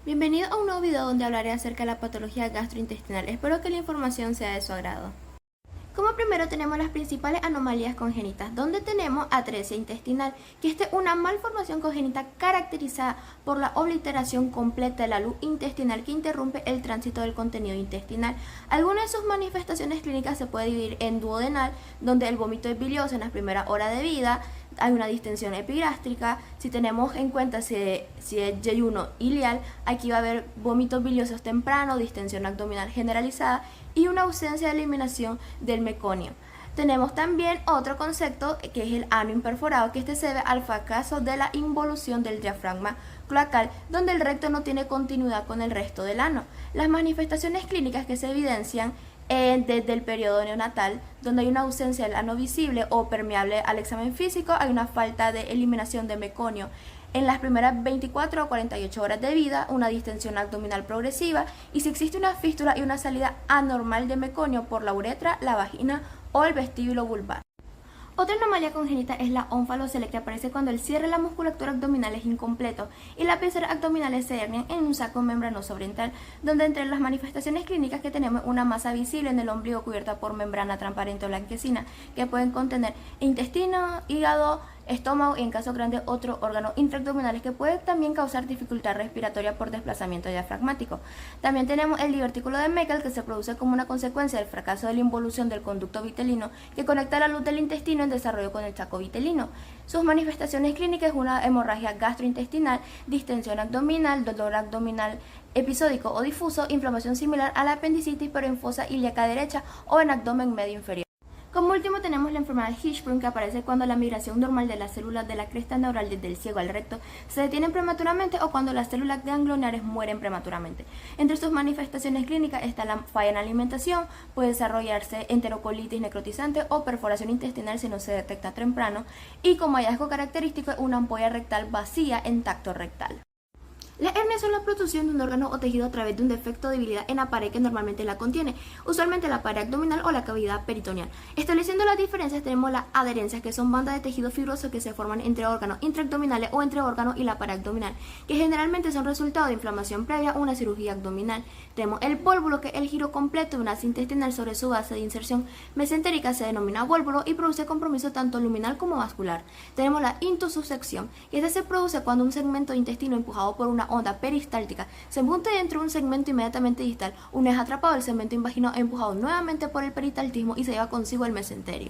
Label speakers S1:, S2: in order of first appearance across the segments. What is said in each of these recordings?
S1: Bienvenido a un nuevo video donde hablaré acerca de la patología gastrointestinal. Espero que la información sea de su agrado. Como primero tenemos las principales anomalías congénitas, donde tenemos atresia intestinal, que es una malformación congénita caracterizada por la obliteración completa de la luz intestinal que interrumpe el tránsito del contenido intestinal. Algunas de sus manifestaciones clínicas se puede dividir en duodenal, donde el vómito es bilioso en las primeras horas de vida, hay una distensión epigástrica. Si tenemos en cuenta si es yeyuno ileal, aquí va a haber vómitos biliosos tempranos, distensión abdominal generalizada y una ausencia de eliminación del meconio. Tenemos también otro concepto que es el ano imperforado, que se debe al fracaso de la involución del diafragma cloacal, donde el recto no tiene continuidad con el resto del ano. Las manifestaciones clínicas que se evidencian desde el periodo neonatal, donde hay una ausencia del ano visible o permeable al examen físico, hay una falta de eliminación de meconio. En las primeras 24 o 48 horas de vida, una distensión abdominal progresiva, y si existe una fístula y una salida anormal de meconio por la uretra, la vagina o el vestíbulo vulvar. Otra anomalía congénita es la ónfalocelia, que aparece cuando el cierre de la musculatura abdominal es incompleto y las vísceras abdominales se hernian en un saco membranoso oriental, donde entre las manifestaciones clínicas que tenemos una masa visible en el ombligo cubierta por membrana transparente o blanquecina, que pueden contener intestino, hígado, estómago y en caso grande otros órganos intraabdominales, que pueden también causar dificultad respiratoria por desplazamiento diafragmático. También tenemos el divertículo de Meckel, que se produce como una consecuencia del fracaso de la involución del conducto vitelino que conecta la luz del intestino en desarrollo con el saco vitelino. Sus manifestaciones clínicas es una hemorragia gastrointestinal, distensión abdominal, dolor abdominal episódico o difuso, inflamación similar a la apendicitis pero en fosa ilíaca derecha o en abdomen medio inferior. Como último tenemos la enfermedad de Hirschsprung, que aparece cuando la migración normal de las células de la cresta neural desde el ciego al recto se detienen prematuramente o cuando las células ganglionares mueren prematuramente. Entre sus manifestaciones clínicas está la falla en la alimentación, puede desarrollarse enterocolitis necrotizante o perforación intestinal si no se detecta temprano, y como hallazgo característico una ampolla rectal vacía en tacto rectal. Las hernias son la protrusión de un órgano o tejido a través de un defecto o debilidad en la pared que normalmente la contiene, usualmente la pared abdominal o la cavidad peritoneal. Estableciendo las diferencias tenemos las adherencias, que son bandas de tejido fibroso que se forman entre órganos intraabdominales o entre órganos y la pared abdominal, que generalmente son resultado de inflamación previa a una cirugía abdominal. Tenemos el vólvulo, que es el giro completo de una asa intestinal sobre su base de inserción mesentérica, se denomina vólvulo y produce compromiso tanto luminal como vascular. Tenemos la intusubsección, y se produce cuando un segmento de intestino empujado por una onda peristáltica se embute dentro de un segmento inmediatamente distal. Una vez atrapado, el segmento invagino empujado nuevamente por el peristaltismo y se lleva consigo el mesenterio.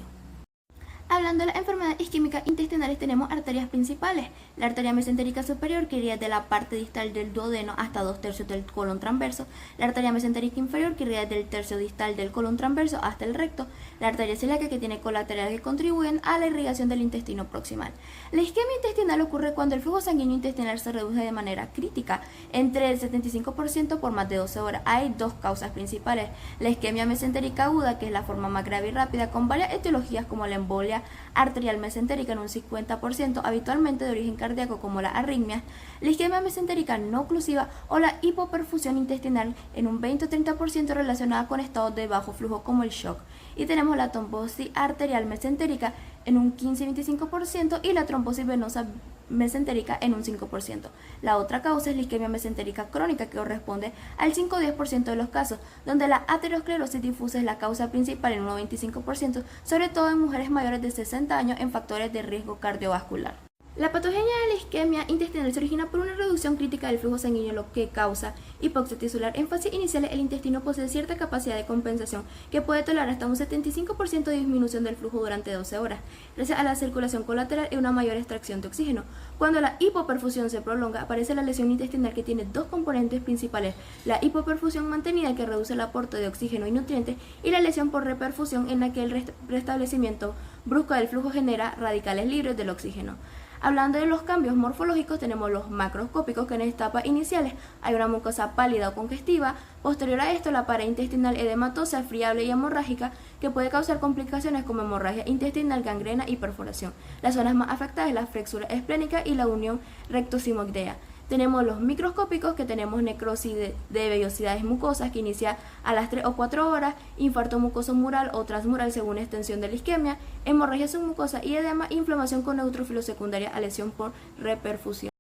S1: Hablando de las enfermedades isquémicas intestinales, tenemos arterias principales. La arteria mesentérica superior, que iría de la parte distal del duodeno hasta 2/3 del colon transverso. La arteria mesentérica inferior, que iría del tercio distal del colon transverso hasta el recto. La arteria celíaca, que tiene colaterales que contribuyen a la irrigación del intestino proximal. La isquemia intestinal ocurre cuando el flujo sanguíneo intestinal se reduce de manera crítica, entre el 75% por más de 12 horas. Hay dos causas principales: la isquemia mesentérica aguda, que es la forma más grave y rápida, con varias etiologías como la embolia arterial mesentérica en un 50%, habitualmente de origen cardíaco como la arritmia, la isquemia mesentérica no oclusiva o la hipoperfusión intestinal en un 20 o 30% relacionada con estados de bajo flujo como el shock. Y tenemos la trombosis arterial mesentérica en un 15-25% y la trombosis venosa mesentérica en un 5%. La otra causa es la isquemia mesentérica crónica, que corresponde al 5-10% de los casos, donde la aterosclerosis difusa es la causa principal en un 95%, sobre todo en mujeres mayores de 60 años en factores de riesgo cardiovascular. La patogenia de la isquemia intestinal se origina por una reducción crítica del flujo sanguíneo, lo que causa hipoxia tisular. En fases iniciales, el intestino posee cierta capacidad de compensación, que puede tolerar hasta un 75% de disminución del flujo durante 12 horas, gracias a la circulación colateral y una mayor extracción de oxígeno. Cuando la hipoperfusión se prolonga, aparece la lesión intestinal, que tiene dos componentes principales: la hipoperfusión mantenida, que reduce el aporte de oxígeno y nutrientes, y la lesión por reperfusión, en la que el restablecimiento brusco del flujo genera radicales libres del oxígeno. Hablando de los cambios morfológicos, tenemos los macroscópicos, que en etapas iniciales hay una mucosa pálida o congestiva. Posterior a esto, la pared intestinal edematosa, friable y hemorrágica, que puede causar complicaciones como hemorragia intestinal, gangrena y perforación. Las zonas más afectadas es la flexura esplénica y la unión rectosimoidea. Tenemos los microscópicos, que tenemos necrosis de vellosidades mucosas, que inicia a las 3 o 4 horas, infarto mucoso mural o transmural según extensión de la isquemia, hemorragia submucosa y edema, inflamación con neutrófilos secundaria a lesión por reperfusión.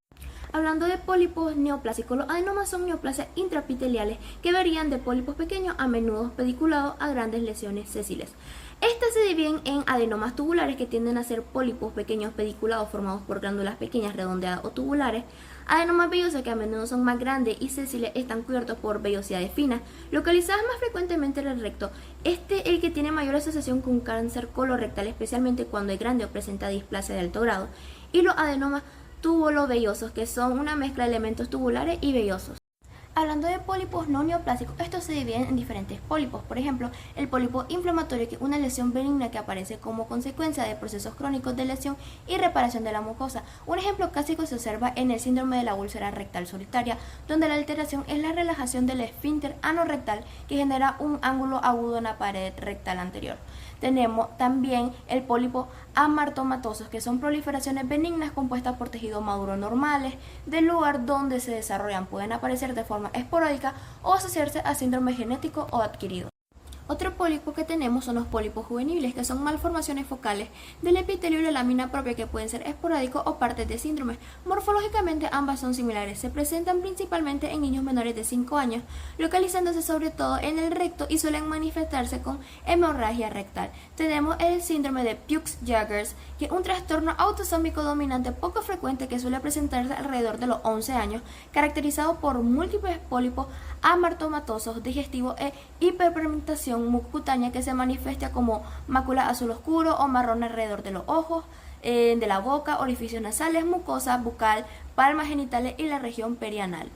S1: Hablando de pólipos neoplásicos, los adenomas son neoplasias intraepiteliales que varían de pólipos pequeños a menudo pediculados a grandes lesiones sesiles. Estas se dividen en adenomas tubulares, que tienden a ser pólipos pequeños pediculados formados por glándulas pequeñas redondeadas o tubulares. Adenomas vellosos, que a menudo son más grandes y sesiles, están cubiertos por vellosidades finas, localizadas más frecuentemente en el recto. Este es el que tiene mayor asociación con cáncer colorectal, especialmente cuando es grande o presenta displasia de alto grado. Y los adenomas tubulovellosos, que son una mezcla de elementos tubulares y vellosos. Hablando de pólipos no neoplásicos, estos se dividen en diferentes pólipos. Por ejemplo, el pólipo inflamatorio, que es una lesión benigna que aparece como consecuencia de procesos crónicos de lesión y reparación de la mucosa. Un ejemplo clásico se observa en el síndrome de la úlcera rectal solitaria, donde la alteración es la relajación del esfínter anorrectal, que genera un ángulo agudo en la pared rectal anterior. Tenemos también el pólipo amartomatosos, que son proliferaciones benignas compuestas por tejidos maduros normales del lugar donde se desarrollan. Pueden aparecer de forma esporádica o asociarse a síndrome genético o adquirido. Otro pólipo que tenemos son los pólipos juveniles, que son malformaciones focales del epitelio y la lámina propia, que pueden ser esporádicos o partes de síndromes. Morfológicamente ambas son similares. Se presentan principalmente en niños menores de 5 años, localizándose sobre todo en el recto y suelen manifestarse con hemorragia rectal. Tenemos el síndrome de Peutz-Jeghers, que es un trastorno autosómico dominante poco frecuente que suele presentarse alrededor de los 11 años, caracterizado por múltiples pólipos amartomatosos digestivos e hiperpigmentación mucocutánea, que se manifiesta como mácula azul oscuro o marrón alrededor de los ojos, de la boca, orificios nasales, mucosa bucal, palmas genitales y la región perianal.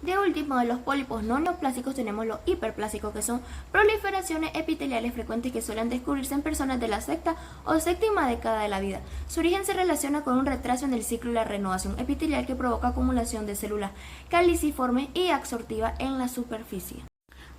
S1: De último, de los pólipos no neoplásicos tenemos los hiperplásicos, que son proliferaciones epiteliales frecuentes que suelen descubrirse en personas de la sexta o séptima década de la vida. Su origen se relaciona con un retraso en el ciclo y la renovación epitelial, que provoca acumulación de células caliciformes y absortivas en la superficie.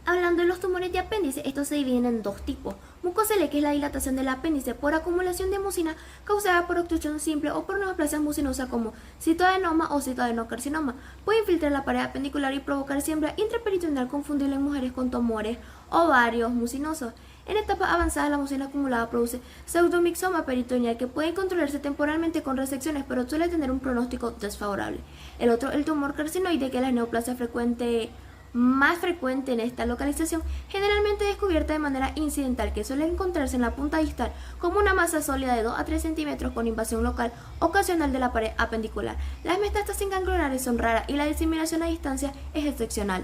S1: Hablando de los tumores de apéndice, estos se dividen en dos tipos: mucosele, que es la dilatación del apéndice por acumulación de mucina causada por obstrucción simple o por neoplasia musinosa como citoadenoma o citoadenocarcinoma. Puede infiltrar la pared apendicular y provocar siembra intraperitoneal confundible en mujeres con tumores ovarios mucinosos. En etapa avanzada, la mucina acumulada produce pseudomixoma peritoneal, que puede controlarse temporalmente con resecciones, pero suele tener un pronóstico desfavorable. El tumor carcinoide, que es la neoplasia más frecuente en esta localización, generalmente descubierta de manera incidental, que suele encontrarse en la punta distal como una masa sólida de 2 a 3 centímetros con invasión local ocasional de la pared apendicular. Las metástasis ganglionares son raras y la diseminación a distancia es excepcional.